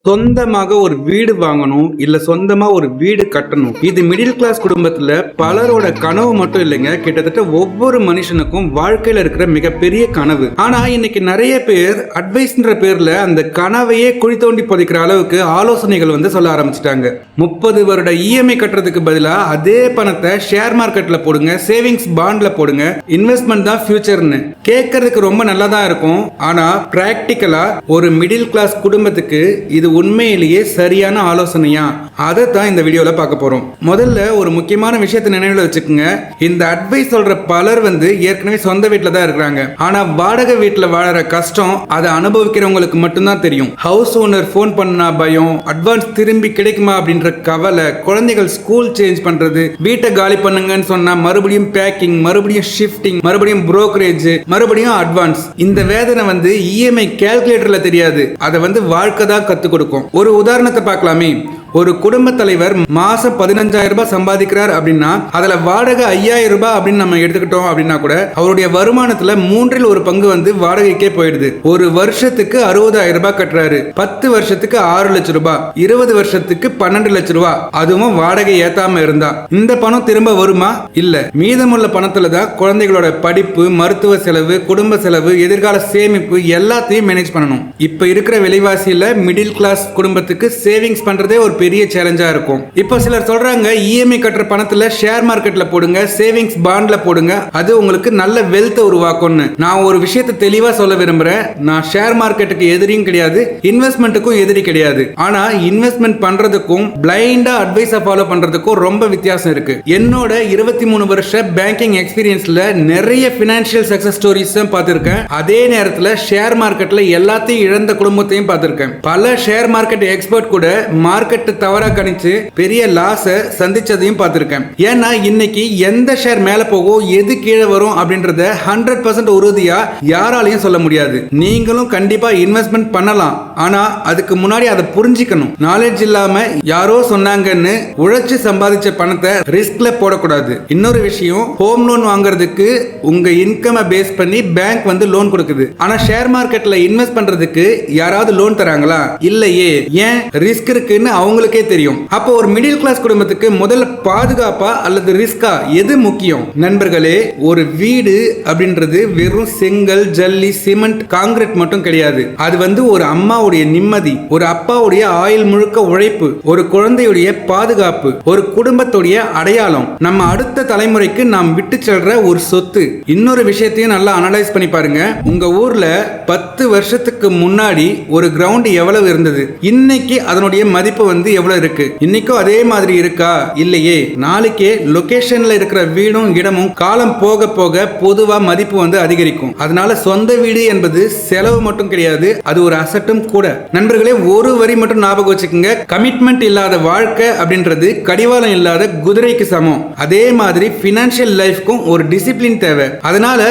சொந்தமாக ஒரு வீடு வாங்கணும் இல்ல சொந்தமா ஒரு வீடு கட்டணும். இது மிடில் கிளாஸ் குடும்பத்துல பலரோட கனவு மட்டும் இல்லைங்க, கிட்டத்தட்ட ஒவ்வொரு மனுஷனுக்கும் வாழ்க்கையில இருக்கிற மிகப்பெரிய கனவு. ஆனா இன்னைக்கு நிறைய பேர் அட்வைஸ்ன்ற பேர்ல அந்த கனவையே குழி தோண்டி புதைக்கிற அளவுக்கு ஆலோசனைகள் சொல்ல ஆரம்பிச்சிட்டாங்க. 30 வருட இஎம்ஐ கட்டுறதுக்கு பதிலா அதே பணத்தை ஷேர் மார்க்கெட்ல போடுங்க, சேவிங்ஸ் பாண்ட்ல போடுங்க, இன்வெஸ்ட்மெண்ட் தான் ஃபியூச்சர்னு கேட்கறதுக்கு ரொம்ப நல்லா தான் இருக்கும். ஆனா பிராக்டிக்கலா ஒரு மிடில் கிளாஸ் குடும்பத்துக்கு இது உண்மையிலேயே சரியான ஆலோசனையா? அதை தான் இந்த வீடியோல பார்க்க போறோம். முதல்ல ஒரு முக்கியமான விஷயத்தை நினைவுல வச்சுக்கோங்க. இந்த அட்வைஸ் சொல்ற பலர் ஏற்கனவே சொந்த வீட்டில் தான் இருக்கிறாங்க. ஆனா வாடகை வீட்டில் வாழற கஷ்டம் அதை அனுபவிக்கிறவங்களுக்கு மட்டும்தான் தெரியும். ஹவுஸ் ஓனர் ஃபோன் பண்ணா பயம், அட்வான்ஸ் திரும்பி கிடைக்குமா அப்படின்ற கவலை, குழந்தைகள் ஸ்கூல் சேஞ்ச் பண்றது, வீட்டை காலி பண்ணுங்கன்னு சொன்னா மறுபடியும் பேக்கிங், மறுபடியும் ஷிஃப்டிங், மறுபடியும் புரோக்கரேஜ், மறுபடியும் அட்வான்ஸ். இந்த வேதனை இஎம்ஐ கால்குலேட்டர்ல தெரியாது, அதை வாழ்க்கை தான் கத்துக் கொடுக்கும். ஒரு உதாரணத்தை பார்க்கலாமே. ஒரு குடும்ப தலைவர் மாசம் 15,000 ரூபாய் சம்பாதிக்கிறார் அப்படின்னா அதுல வாடகை 5,000 ரூபாய் அப்படின்னு நம்ம எடுத்துக்கிட்டோம் அப்படின்னா கூட அவருடைய வருமானத்துல 1/3 பங்கு வாடகைக்கே போயிடுது. ஒரு வருஷத்துக்கு 60,000 ரூபாய் கட்டுறாரு. 10 வருஷத்துக்கு 6 லட்சம் ரூபாய், 20 வருஷத்துக்கு 12 லட்சம் ரூபாய். அதுவும் வாடகை ஏத்தாம இருந்தா இந்த பணம் திரும்ப வருமா? இல்ல. மீதமுள்ள பணத்துல தான் குழந்தைகளோட படிப்பு, மருத்துவ செலவு, குடும்ப செலவு, எதிர்கால சேமிப்பு எல்லாத்தையும் மேனேஜ் பண்ணணும். இப்ப இருக்கிற விலைவாசியில மிடில் கிளாஸ் குடும்பத்துக்கு சேவிங்ஸ் பண்றதே ஒரு பெரிய சேலஞ்சா இருக்கும். இப்போ சிலர் சொல்றாங்க இஎம்ஐ கட்டுற பணத்துல ஷேர் மார்க்கெட்ல போடுங்க, சேவிங்ஸ் பாண்ட்ல போடுங்க, அது உங்களுக்கு நல்ல வெல்த் உருவாக்கும்னு. நான் ஒரு விஷயத்தை தெளிவா சொல்ல விரும்புறேன். நான் ஷேர் மார்க்கெட்டுக்கு எதிரியும் கிடையாது, இன்வெஸ்ட்மெண்ட்டுக்கும் எதிரி கிடையாது. ஆனா இன்வெஸ்ட்மெண்ட் பண்றதுக்கும் பிளைண்டா அட்வைஸை ஃபாலோ பண்றதுக்கும் ரொம்ப வித்தியாசம் இருக்கு. என்னோட 23 வருஷ பேங்கிங் எக்ஸ்பீரியன்ஸ்ல நிறைய பினான்சியல் சக்சஸ் ஸ்டோரிஸ் பார்த்திருக்கேன். அதே நேரத்தில் ஷேர் மார்க்கெட்ல எல்லாத்தையும் இழந்த குடும்பத்தையும் பார்த்திருக்கேன். பல ஷேர் மார்க்கெட் எக்ஸ்பர்ட் கூட மார்க்கெட் தவறா கணிச்சு பெரிய லாஸ சந்திச்சதையும் பார்த்திருக்கேன். ஏன்னா இன்னைக்கு எந்த ஷேர் மேல போகும், எது கீழே வரும் அப்படின்றத 100% உறுதியா யாராலையும் சொல்ல முடியாது. நீங்களும் கண்டிப்பா இன்வெஸ்ட்மெண்ட் பண்ணலாம். ஆனா அதுக்கு முன்னாடி அதை புரிஞ்சிக்கணும். நாலேஜ் இல்லாம யாரோ சொன்னாங்கன்னு உழைச்சு சம்பாதிச்ச பணத்தை ரிஸ்க்ல போடக்கூடாது. இன்னொரு விஷயம், ஹோம் லோன் வாங்குறதுக்கு உங்க இன்கம் பேஸ் பண்ணி பேங்க் லோன் கொடுக்குது. ஆனா ஷேர் மார்க்கெட்ல இன்வெஸ்ட் பண்றதுக்கு யாராவது லோன் தராங்களா? இல்லையே. ஏன்? ரிஸ்க் இருக்குன்னு அவங்களுக்கே தெரியும். அப்போ ஒரு மிடில் கிளாஸ் குடும்பத்துக்கு முதல்ல பாதுகாப்பா அல்லது ரிஸ்கா எது முக்கியம்? நண்பர்களே, ஒரு வீடு அப்படின்றது வெறும் செங்கல், ஜல்லி, சிமெண்ட், காங்கிரீட் மட்டும் கிடையாது. அது ஒரு அம்மாவுடைய நிம்மதி, ஒரு அப்பாவுடைய ஆயுள் முழுக்க உழைப்பு, ஒரு குழந்தையுடைய பாதுகாப்பு, ஒரு குடும்பத்துடைய அடையாளம், நம்ம அடுத்த தலைமுறைக்கு நாம் விட்டு செல்ற ஒரு சொத்து. இன்னொரு விஷயத்தையும் நல்லா அனலைஸ் பண்ணி பாருங்க. உங்க ஊர்ல 10 வருஷத்துக்கு முன்னாடி ஒரு கிரவுண்ட் எவ்வளவு இருந்தது? இன்னைக்கு அதனுடைய மதிப்பு எவ்வளவு இருக்கு? இன்னைக்கும் அதே மாதிரி இருக்கா? இல்லையே. நாளைக்கே லொகேஷன்ல இருக்கிற வீடும் இடமும் காலம் போக போக பொதுவா மதிப்பு அதிகரிக்கும். அதனால சொந்த வீடு என்பது செலவு மட்டும் கிடையாது, அது ஒரு அசட்டும் கூட. நண்பர்களே, ஒரு வரி மட்டும் ஞாபகம் வச்சுக்கோங்க. கமிட்மெண்ட் இல்லாத வாழ்க்கை அப்படின்றது கடிவாளம் இல்லாத குதிரைக்கு சமம். அதே மாதிரி பினான்சியல் லைஃப்க்கும் ஒரு டிசிப்ளின் தேவை. அதனால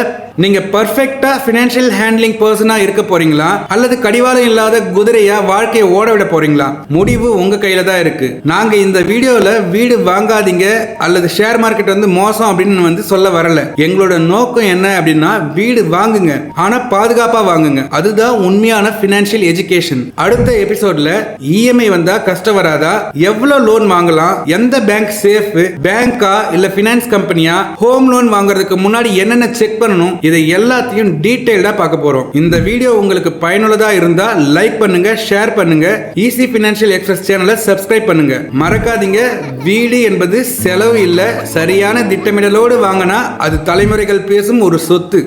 நீங்க பர்ஃபெக்ட்டா ஃபினான்ஷியல் ஹேண்ட்லிங் பர்சனா இருக்க போறீங்களா அல்லது கடிவாளம் இல்லாத குதிரையா வாழ்க்கையை ஓட விட போறீங்களா? முடிவு உங்க கையில தான் இருக்கு. நாங்க இந்த வீடியோல வீடு வாங்காதீங்க அல்லது ஷேர் மார்க்கெட் மோசம் அப்படின்னு சொல்ல வரல. எங்களோட நோக்கம் என்ன அப்படின்னா, வீடு வாங்குங்க, ஆனா பாதுகாப்பா வாங்குங்க. அதுதான் உண்மையான ஃபினான்ஷியல் எஜுகேஷன். அடுத்த எபிசோட்ல இஎம்ஐ வந்தா கஷ்டம் வராதா, எவ்வளவு லோன் வாங்கலாம், எந்த பேங்க் சேஃப், பேங்கா இல்ல பினான்ஸ் கம்பெனியா, ஹோம் லோன் வாங்குறதுக்கு முன்னாடி என்னென்ன செக் பண்ணணும், இதை எல்லாத்தையும் டீடைல்டா பார்க்க போறோம். இந்த வீடியோ உங்களுக்கு பயனுள்ளதா இருந்தா லைக் பண்ணுங்க, ஷேர் பண்ணுங்க, ஈஸி பினான்சியல் எக்ஸ்பிரஸ் சேனலை சப்ஸ்கிரைப் பண்ணுங்க. மறக்காதீங்க, வீடு என்பது செலவு இல்ல, சரியான திட்டமிடலோடு வாங்கினா அது தலைமுறைகள் பேசும் ஒரு சொத்து.